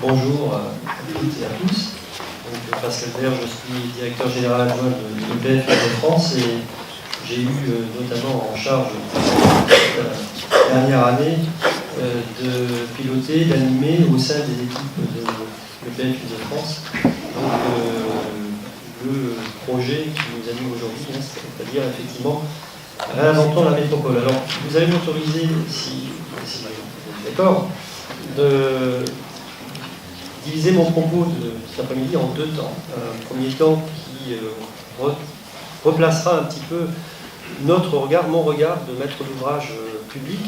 Bonjour à toutes et à tous. Donc, Pascal Bert, je suis directeur général adjoint de l'IPF de France et j'ai eu notamment en charge la dernière année de piloter, d'animer au sein des équipes de l'IPF de France donc, le projet qui nous anime aujourd'hui, c'est-à-dire effectivement réinventons la métropole. Alors, vous allez m'autoriser, si vous êtes d'accord, de diviser mon propos de cet après-midi en deux temps. Un premier temps qui replacera un petit peu notre regard, mon regard de maître d'ouvrage public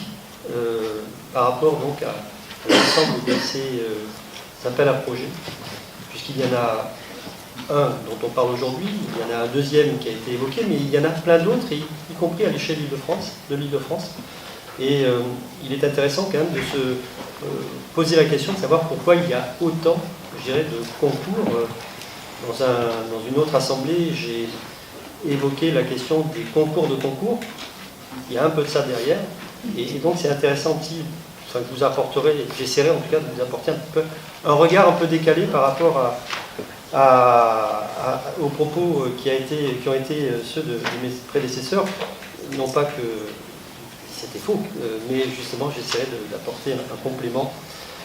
par rapport donc à l'ensemble de ces appels à projets, puisqu'il y en a un dont on parle aujourd'hui, il y en a un deuxième qui a été évoqué, mais il y en a plein d'autres, y compris à l'échelle de l'Île-de-France. Et il est intéressant quand même de se poser la question de savoir pourquoi il y a autant, je dirais, de concours. Dans une autre assemblée, j'ai évoqué la question des concours de concours. Il y a un peu de ça derrière. Et donc c'est intéressant aussi, enfin, que vous apporterez, j'essaierai en tout cas de vous apporter un regard un peu décalé par rapport aux propos qui ont été ceux de mes prédécesseurs. Non pas que c'était faux, mais justement j'essaierai d'apporter un complément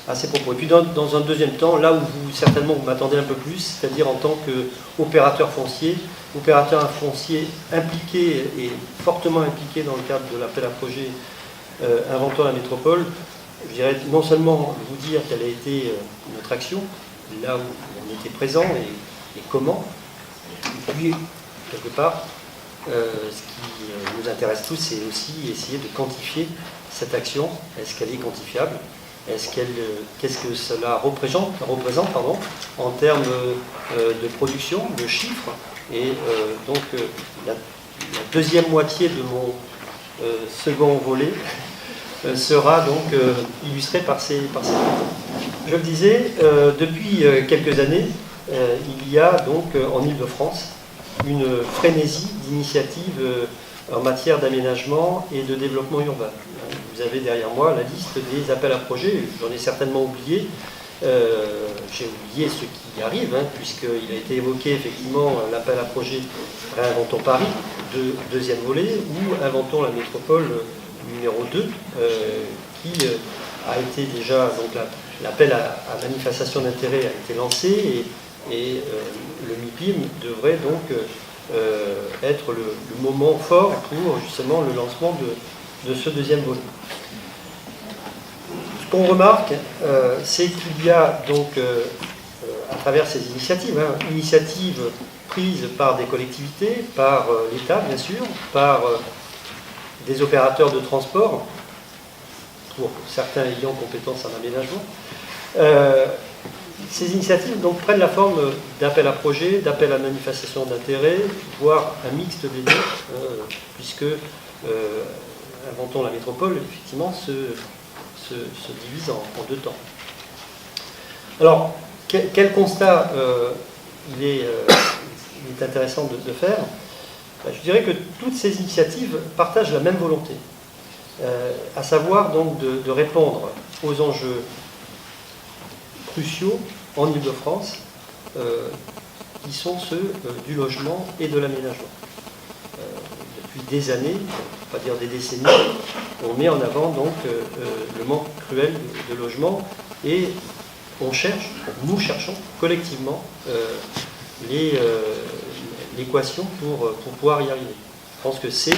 à ces propos. Et puis dans un deuxième temps, là où certainement vous m'attendez un peu plus, c'est-à-dire en tant qu'opérateur foncier impliqué et fortement impliqué dans le cadre de l'appel à projet Inventons la métropole, je dirais non seulement vous dire quelle a été notre action, là où on était présent et comment, et puis quelque part, ce qui nous intéresse tous, c'est aussi essayer de quantifier cette action. Est-ce qu'elle est quantifiable? Qu'est-ce que cela représente en termes de production, de chiffres? Et donc la deuxième moitié de mon second volet sera donc illustrée par ces propos. Je le disais, depuis quelques années, il y a donc en Île-de-France une frénésie d'initiatives en matière d'aménagement et de développement urbain. Vous avez derrière moi la liste des appels à projets, j'en ai certainement oublié. J'ai oublié ce qui arrive, puisqu'il a été évoqué effectivement l'appel à projet Réinventons Paris, deuxième volet, ou Inventons la métropole numéro 2, qui a été déjà, donc l'appel à manifestation d'intérêt a été lancé, et le MIPIM devrait donc être le moment fort pour justement le lancement de ce deuxième volet. Ce qu'on remarque, c'est qu'il y a donc, à travers ces initiatives, initiatives prises par des collectivités, par l'État bien sûr, par des opérateurs de transport, pour certains ayant compétence en aménagement, ces initiatives donc, prennent la forme d'appel à projet, d'appel à manifestation d'intérêt, voire un mixte des deux, puisque Inventons la métropole, effectivement, se divise en deux temps. Alors, quel constat il est intéressant de faire? Je dirais que toutes ces initiatives partagent la même volonté, à savoir donc de répondre aux enjeux cruciaux en Île-de-France, qui sont ceux du logement et de l'aménagement. Depuis des années, on va dire des décennies, on met en avant donc le manque cruel de logement et nous cherchons collectivement l'équation pour pouvoir y arriver. Je pense que c'est,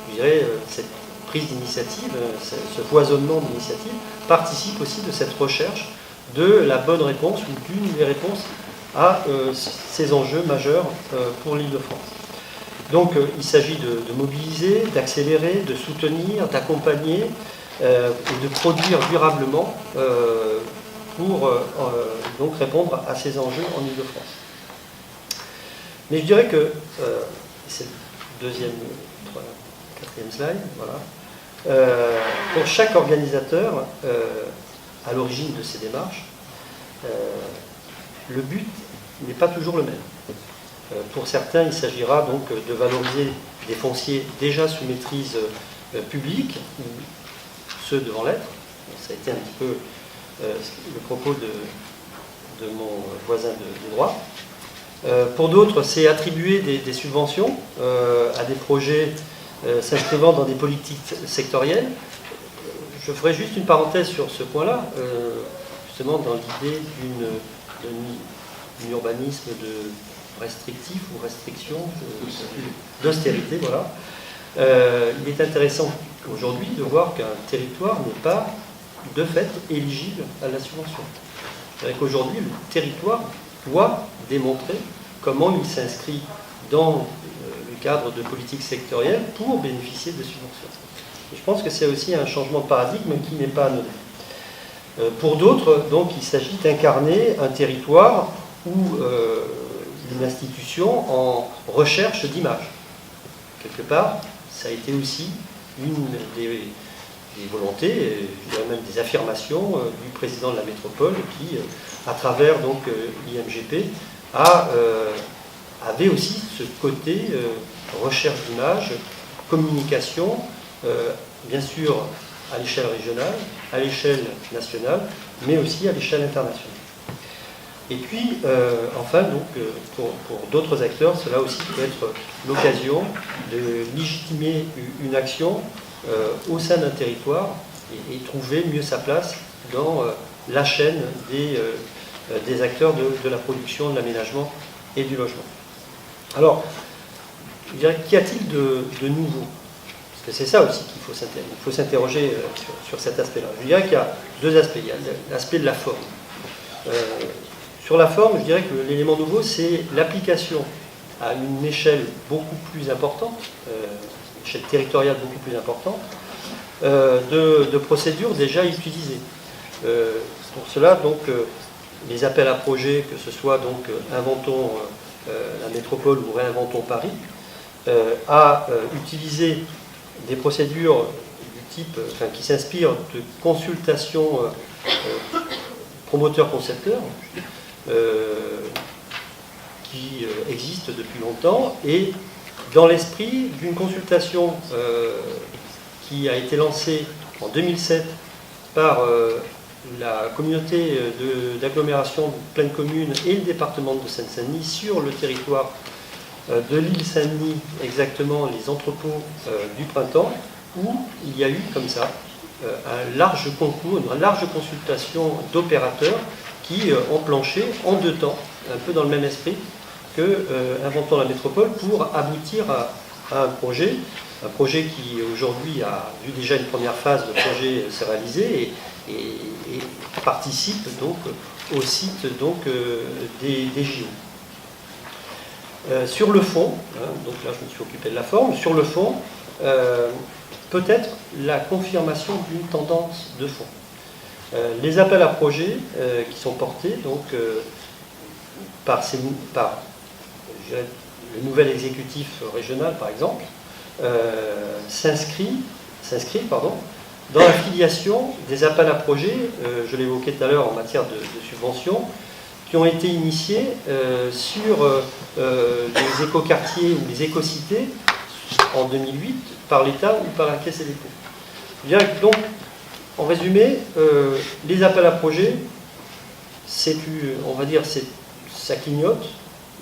je dirais, cette prise d'initiative, ce foisonnement d'initiatives participe aussi de cette recherche de la bonne réponse ou d'une des réponses à ces enjeux majeurs pour l'Île-de-France. Donc il s'agit de mobiliser, d'accélérer, de soutenir, d'accompagner et de produire durablement pour donc répondre à ces enjeux en Île-de-France. Mais je dirais que, c'est le quatrième slide, voilà. Pour chaque organisateur à l'origine de ces démarches, le but n'est pas toujours le même. Pour certains, il s'agira donc de valoriser des fonciers déjà sous maîtrise publique, ou ceux devant l'être. Ça a été un petit peu le propos de mon voisin de droite. Pour d'autres, c'est attribuer des subventions à des projets s'inscrivant dans des politiques sectorielles. Je ferai juste une parenthèse sur ce point-là, justement dans l'idée d'un urbanisme restrictif ou restriction, d'austérité, voilà. Il est intéressant aujourd'hui de voir qu'un territoire n'est pas de fait éligible à la subvention. C'est-à-dire qu'aujourd'hui, le territoire doit démontrer comment il s'inscrit dans le cadre de politiques sectorielles pour bénéficier de subventions. Et je pense que c'est aussi un changement de paradigme qui n'est pas anodin. Pour d'autres, donc, il s'agit d'incarner un territoire ou une institution en recherche d'image. Quelque part, ça a été aussi une des volontés, je dirais même des affirmations du président de la métropole qui, à travers donc l'IMGP, avait aussi ce côté recherche d'image, communication, bien sûr à l'échelle régionale, à l'échelle nationale, mais aussi à l'échelle internationale. Et puis, enfin, donc, pour d'autres acteurs, cela aussi peut être l'occasion de légitimer une action au sein d'un territoire et trouver mieux sa place dans la chaîne des acteurs de la production, de l'aménagement et du logement. Alors, je dirais, qu'y a-t-il de nouveau? Parce que c'est ça aussi qu'il faut s'interroger sur cet aspect-là. Je dirais qu'il y a deux aspects. Il y a l'aspect de la forme. Sur la forme, je dirais que l'élément nouveau, c'est l'application à une échelle beaucoup plus importante, une échelle territoriale beaucoup plus importante, de procédures déjà utilisées. Pour cela, donc, les appels à projets, que ce soit donc Inventons la métropole ou Réinventons Paris, à utiliser des procédures du type, qui s'inspirent de consultations promoteurs-concepteurs, qui existent depuis longtemps, et dans l'esprit d'une consultation qui a été lancée en 2007 par la communauté d'agglomération de Pleine Commune et le département de Seine-Saint-Denis sur le territoire de l'île Saint-Denis, exactement les entrepôts du printemps, où il y a eu comme ça un large concours, une large consultation d'opérateurs qui ont planché en deux temps, un peu dans le même esprit que Inventons la métropole, pour aboutir à un projet qui aujourd'hui a vu déjà une première phase de projet se réaliser et participe donc au site donc, des JO. Sur le fond, donc là je me suis occupé de la forme, sur le fond, peut-être la confirmation d'une tendance de fond. Les appels à projets qui sont portés donc, par le nouvel exécutif régional, par exemple, s'inscrit dans la filiation des appels à projets, je l'évoquais tout à l'heure en matière de subventions, qui ont été initiés sur les écoquartiers ou les écocités en 2008 par l'État ou par la Caisse des dépôts. Donc, en résumé, les appels à projets, on va dire, ça clignote,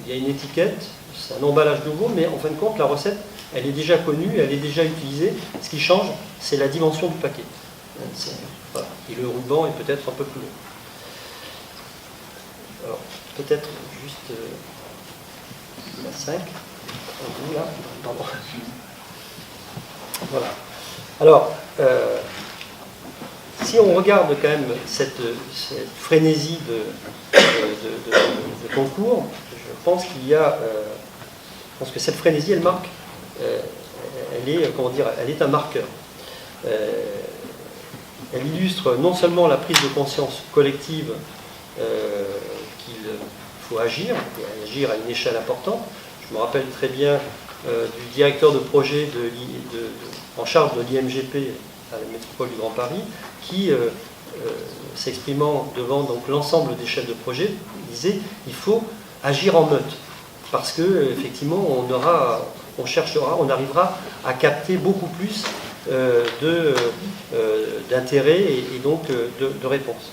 il y a une étiquette, c'est un emballage nouveau, mais en fin de compte, la recette, elle est déjà connue, elle est déjà utilisée. Ce qui change, c'est la dimension du paquet. Voilà. Et le ruban est peut-être un peu plus long. Alors, peut-être juste la 5. Là, pardon. Voilà. Alors, si on regarde quand même cette frénésie de concours, je pense qu'il y a, je pense que cette frénésie, elle marque, elle est un marqueur. Elle illustre non seulement la prise de conscience collective qu'il faut agir, et agir à une échelle importante. Je me rappelle très bien du directeur de projet en charge de l'IMGP à la métropole du Grand Paris, qui, s'exprimant devant l'ensemble des chefs de projet, disait il faut agir en meute, parce que effectivement on arrivera à capter beaucoup plus d'intérêt et donc de réponses.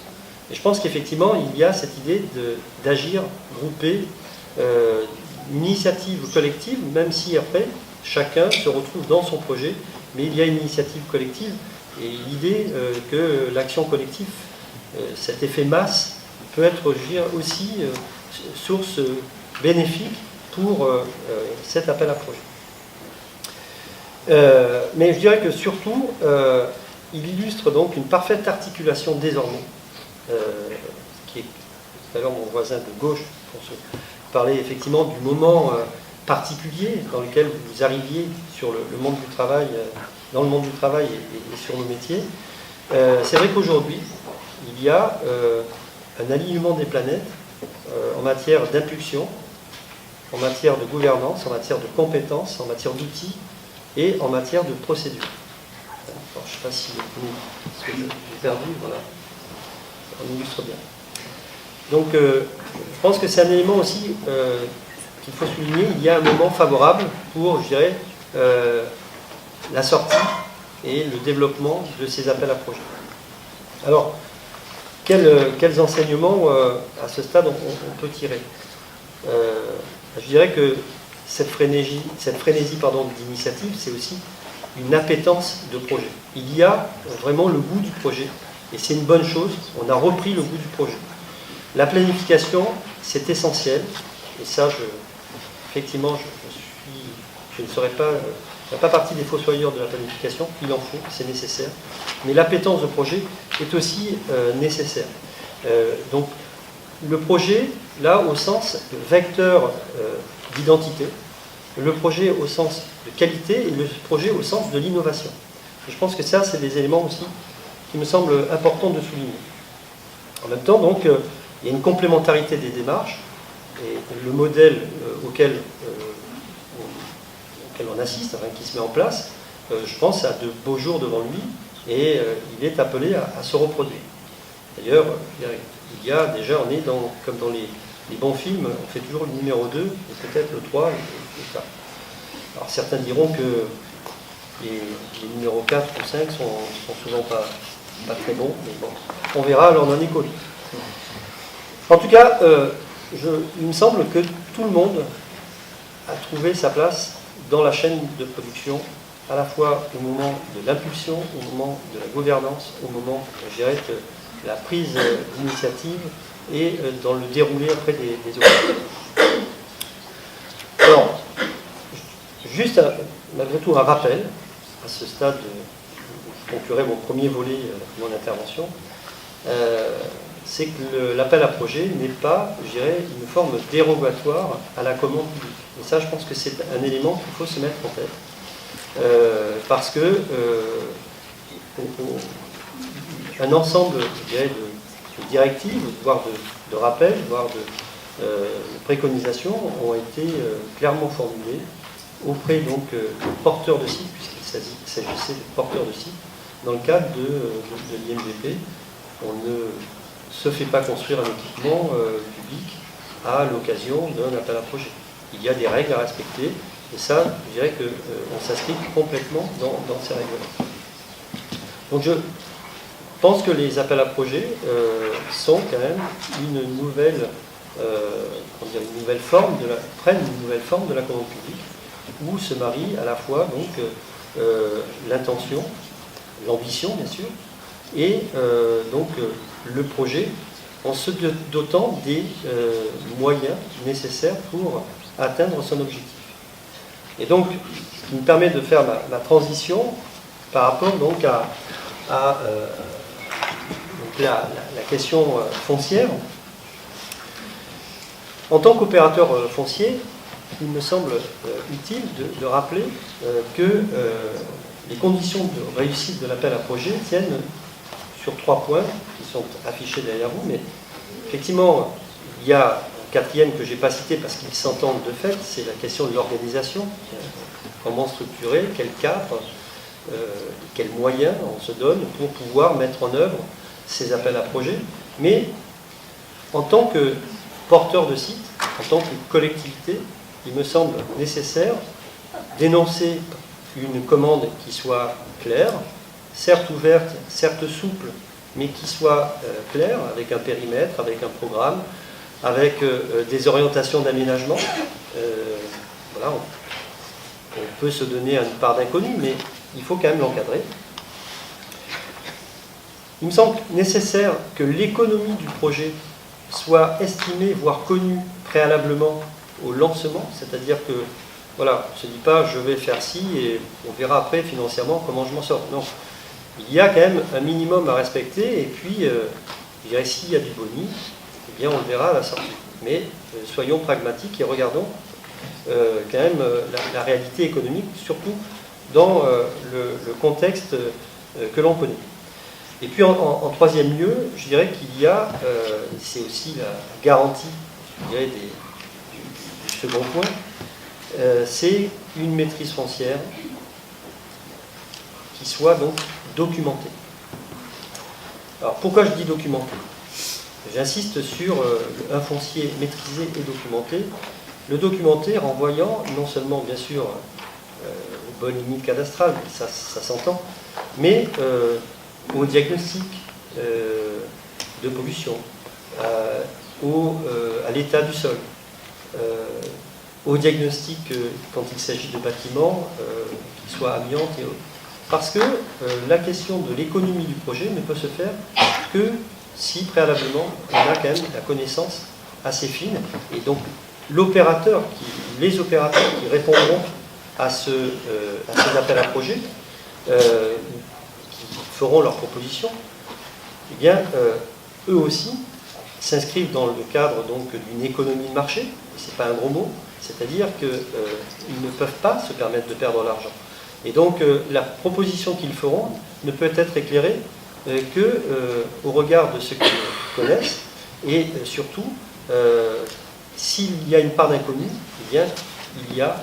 Et je pense qu'effectivement, il y a cette idée d'agir groupé, une initiative collective, même si après, chacun se retrouve dans son projet, mais il y a une initiative collective, et l'idée que l'action collective, cet effet masse, peut être, je veux dire, aussi source bénéfique pour cet appel à projet. Mais je dirais que surtout, il illustre donc une parfaite articulation désormais, qui est tout à l'heure mon voisin de gauche, pour se parler effectivement du moment particulier dans lequel vous arriviez sur le monde du travail, dans le monde du travail et sur nos métiers. C'est vrai qu'aujourd'hui, il y a un alignement des planètes en matière d'impulsion, en matière de gouvernance, en matière de compétences, en matière d'outils et en matière de procédures. Alors, je ne sais pas si ce que j'ai perdu, voilà, on illustre bien. Donc, je pense que c'est un élément aussi qu'il faut souligner. Il y a un moment favorable pour, je dirais, la sortie et le développement de ces appels à projets. Alors, quels enseignements à ce stade on peut tirer? Je dirais que cette frénésie d'initiative, c'est aussi une appétence de projet. Il y a vraiment le goût du projet, et c'est une bonne chose, on a repris le goût du projet. La planification, c'est essentiel, et ça, effectivement, je ne serai pas, je ne fais pas partie des fossoyeurs de la planification, il en faut, c'est nécessaire, mais l'appétence de projet est aussi nécessaire. Donc, le projet, là, au sens de vecteur d'identité, le projet au sens de qualité et le projet au sens de l'innovation. Et je pense que ça, c'est des éléments aussi qui me semblent importants de souligner. En même temps, donc, il y a une complémentarité des démarches, et le modèle auquel on assiste, enfin, qui se met en place, je pense, a de beaux jours devant lui, et il est appelé à se reproduire. D'ailleurs, il y a déjà, on est comme dans les bons films, on fait toujours le numéro 2, et peut-être le 3, et ça. Alors certains diront que les numéros 4 ou 5 sont souvent pas très bons, mais bon, on verra, alors on en est qu'au 8. En tout cas, il me semble que tout le monde a trouvé sa place dans la chaîne de production, à la fois au moment de l'impulsion, au moment de la gouvernance, au moment, je dirais, de la prise d'initiative et dans le déroulé après des opérations. Alors, juste malgré tout un rappel, à ce stade où je conclurai mon premier volet de mon intervention, c'est que l'appel à projet n'est pas, je dirais, une forme dérogatoire à la commande publique. Et ça, je pense que c'est un élément qu'il faut se mettre en tête, parce que un ensemble, je dirais, de directives, voire de rappels, voire de préconisations ont été clairement formulées auprès donc de porteurs de sites, puisqu'il s'agissait de porteurs de sites, dans le cadre de l'IMGP. On ne se fait pas construire un équipement public à l'occasion d'un appel à projet. Il y a des règles à respecter, et ça, je dirais qu'on s'inscrit complètement dans ces règles-là. Donc je pense que les appels à projets sont quand même une nouvelle forme prennent une nouvelle forme de la commande publique, où se marie à la fois donc l'intention, l'ambition bien sûr, et donc le projet, en se dotant des moyens nécessaires pour atteindre son objectif. Et donc, ce qui me permet de faire ma transition par rapport donc à donc la question foncière. En tant qu'opérateur foncier, il me semble utile de rappeler que les conditions de réussite de l'appel à projet tiennent sur 3 points qui sont affichés derrière vous, mais effectivement, il y a un quatrième que je n'ai pas cité parce qu'ils s'entendent de fait, c'est la question de l'organisation. Comment structurer, quel cadre, quels moyens on se donne pour pouvoir mettre en œuvre ces appels à projets. Mais en tant que porteur de site, en tant que collectivité, il me semble nécessaire d'énoncer une commande qui soit claire, certes ouverte, certes souple, mais qui soit clair, avec un périmètre, avec un programme, avec des orientations d'aménagement. Voilà, on peut se donner une part d'inconnu, mais il faut quand même l'encadrer. Il me semble nécessaire que l'économie du projet soit estimée, voire connue préalablement au lancement, c'est-à-dire que, voilà, on ne se dit pas je vais faire ci et on verra après financièrement comment je m'en sors. Non, il y a quand même un minimum à respecter et puis, je dirais, s'il y a du boni, eh bien on le verra à la sortie. Mais soyons pragmatiques et regardons quand même la réalité économique, surtout dans le contexte que l'on connaît. Et puis en troisième lieu, je dirais qu'il y a, c'est aussi la garantie, je dirais, du second point, c'est une maîtrise foncière qui soit donc documentée. Alors pourquoi je dis documentée? J'insiste sur un foncier maîtrisé et documenté. Le documenté renvoyant non seulement bien sûr aux bonnes limites cadastrales, ça s'entend, mais au diagnostic de pollution, à l'état du sol, au diagnostic quand il s'agit de bâtiments qui soient amiantes et autres. Parce que la question de l'économie du projet ne peut se faire que si préalablement on a quand même la connaissance assez fine. Et donc les opérateurs qui répondront à ces appels à projets, qui feront leurs propositions, eh bien, eux aussi s'inscrivent dans le cadre donc d'une économie de marché, c'est pas un gros mot, c'est-à-dire qu'ils ne peuvent pas se permettre de perdre l'argent. Et donc la proposition qu'ils feront ne peut être éclairée qu'au regard de ce qu'ils connaissent, et surtout, s'il y a une part d'inconnu, eh bien, il y a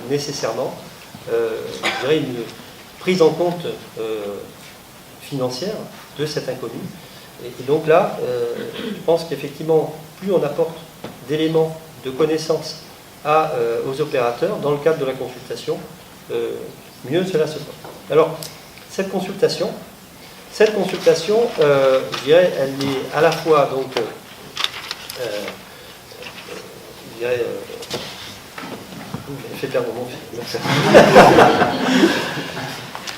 nécessairement, je dirais, une prise en compte financière de cet inconnu. Et donc là, je pense qu'effectivement, plus on apporte d'éléments de connaissances aux opérateurs dans le cadre de la consultation, mieux cela se fait. Alors, cette consultation, je dirais, elle est à la fois donc, je dirais, j'ai fait perdre mon fil.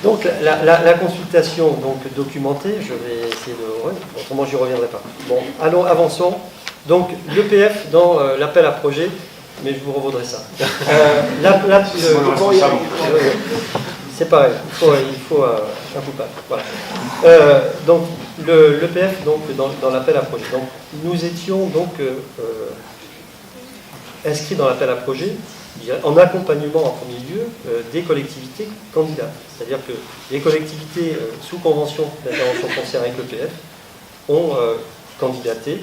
Donc la consultation donc, documentée, je vais essayer de... Ouais, autrement j'y reviendrai pas. Bon, allons, avançons. Donc l'EPF dans l'appel à projet, mais je vous revaudrai ça. C'est pareil, il faut un coupable. Voilà. Donc l'EPF dans l'appel à projet. Donc, nous étions donc inscrits dans l'appel à projet en accompagnement en premier lieu des collectivités candidates. C'est-à-dire que les collectivités sous convention d'intervention foncière avec l'EPF ont candidaté.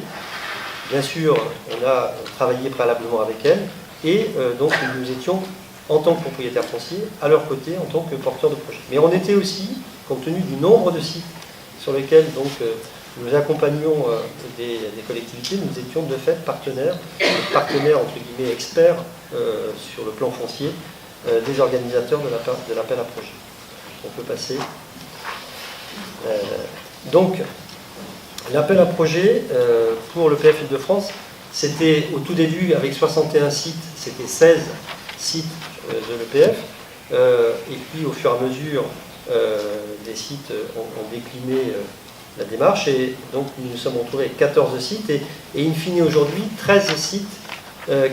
Bien sûr, on a travaillé préalablement avec elles et donc nous étions en tant que propriétaires fonciers à leur côté en tant que porteurs de projet. Mais on était aussi, compte tenu du nombre de sites sur lesquels donc, nous accompagnions des collectivités, nous étions de fait partenaires entre guillemets experts sur le plan foncier des organisateurs de l'appel à projet. On peut passer. Donc, l'appel à projet pour le PF Île-de-France, c'était au tout début avec 61 sites, c'était 16 sites de l'EPF, et puis au fur et à mesure, les sites ont décliné la démarche, et donc nous nous sommes retrouvés avec 14 sites, et in fine aujourd'hui 13 sites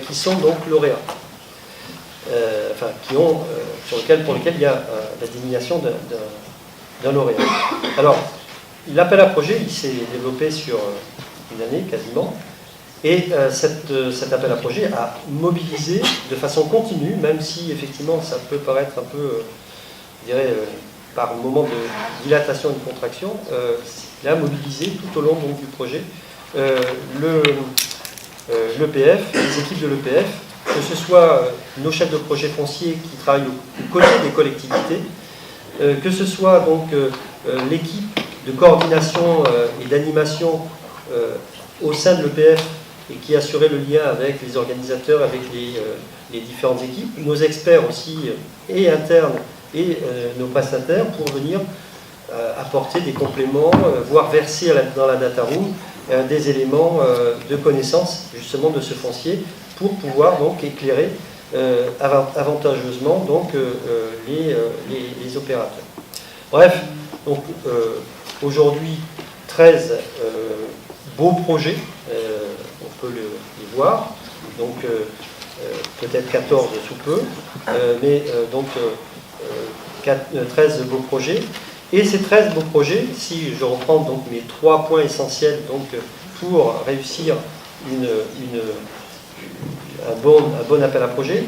qui sont donc lauréats, pour lesquels il y a la désignation d'un lauréat. Alors, l'appel à projet, il s'est développé sur une année quasiment, et cet appel à projet a mobilisé de façon continue, même si effectivement ça peut paraître un peu, je dirais, par moment de dilatation et de contraction, il a mobilisé tout au long donc, du projet l'EPF, les équipes de l'EPF, que ce soit nos chefs de projet fonciers qui travaillent aux côtés des collectivités, que ce soit donc l'équipe de coordination et d'animation au sein de l'EPF et qui assurait le lien avec les organisateurs, avec les différentes équipes, nos experts aussi et internes et nos prestataires pour venir apporter des compléments, voire verser dans la data room des éléments de connaissance justement de ce foncier pour pouvoir donc éclairer avantageusement donc, les opérateurs. Bref, donc aujourd'hui 13 beaux projets, on peut les voir, donc peut-être 14 sous peu, mais donc 13 beaux projets. Et ces 13 beaux projets, si je reprends donc mes 3 points essentiels donc, pour réussir un bon appel à projet,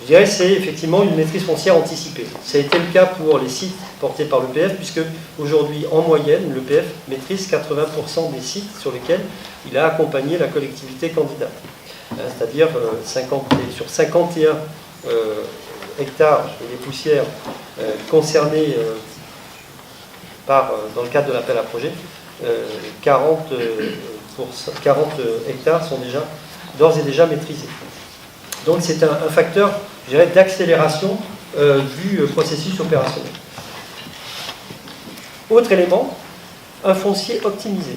je dirais que c'est effectivement une maîtrise foncière anticipée. Ça a été le cas pour les sites portés par l'EPF, puisque aujourd'hui, en moyenne, l'EPF maîtrise 80% des sites sur lesquels il a accompagné la collectivité candidate. C'est-à-dire sur 51 hectares et des poussières concernés dans le cadre de l'appel à projet, 40 hectares sont d'ores et déjà maîtrisés. Donc c'est un facteur, je dirais, d'accélération du processus opérationnel. Autre élément, un foncier optimisé.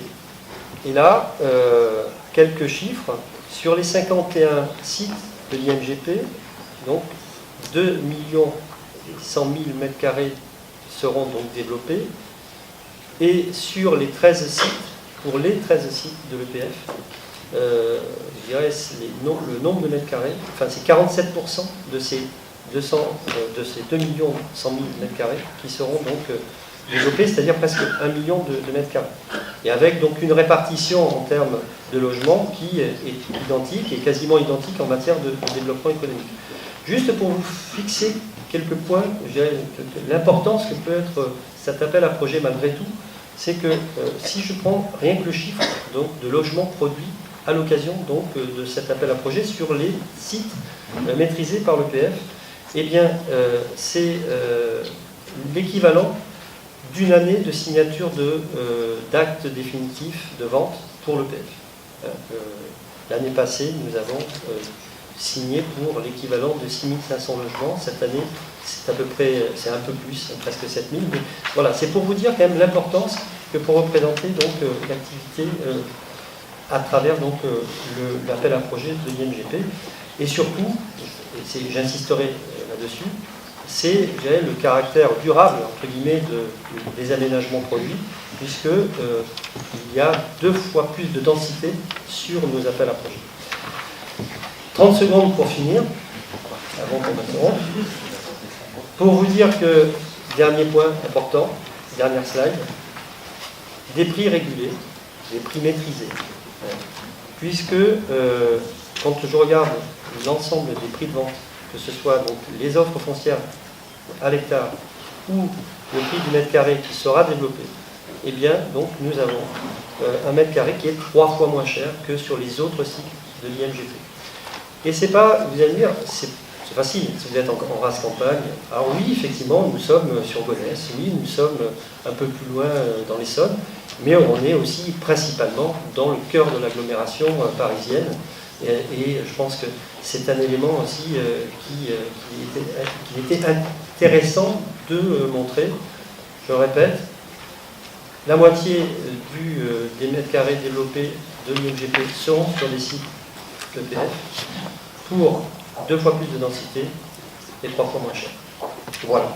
Et là, quelques chiffres. Sur les 51 sites de l'IMGP, donc 2 100 000 m² seront donc développés. Et sur les 13 sites, pour les 13 sites de l'EPF, je dirais le nombre de mètres carrés, enfin c'est 47% de ces 2 100 000 m² qui seront donc développés, c'est-à-dire presque 1 million de mètres carrés. Et avec donc une répartition en termes de logement qui est identique et quasiment identique en matière de développement économique. Juste pour vous fixer quelques points, je dirais l'importance que peut être cet appel à projet malgré tout, c'est que si je prends rien que le chiffre donc, de logements produits à l'occasion donc de cet appel à projet sur les sites maîtrisés par l'EPF, eh bien c'est l'équivalent d'une année de signature d'actes définitifs de vente pour l'EPF. L'année passée, nous avons signé pour l'équivalent de 6500 logements. Cette année, c'est à peu près, c'est un peu plus, presque 7000. Mais voilà, c'est pour vous dire quand même l'importance que pour représenter donc l'activité à travers donc l'appel à projet de l'IMGP. Et surtout, j'insisterai là-dessus, c'est le caractère durable entre guillemets des aménagements produits, puisque il y a 2 fois plus de densité sur nos appels à projet. 30 secondes pour finir, avant qu'on m'interrompe. Pour vous dire que, dernier point important, dernière slide, des prix régulés, des prix maîtrisés. Puisque, quand je regarde l'ensemble des prix de vente, que ce soit donc les offres foncières à l'hectare ou le prix du mètre carré qui sera développé, eh bien, donc, nous avons un mètre carré qui est 3 fois moins cher que sur les autres sites de l'IMGP. Et c'est pas, vous allez me dire, c'est facile, si vous êtes en race campagne. Alors oui, effectivement, nous sommes sur Gonesse, oui, nous sommes un peu plus loin dans l'Essonne, mais on est aussi principalement dans le cœur de l'agglomération parisienne. Et je pense que c'est un élément aussi qui était intéressant de montrer. Je répète, la moitié des mètres carrés développés de l'IMGP seront sur des sites EPF pour 2 fois plus de densité et 3 fois moins cher. Voilà.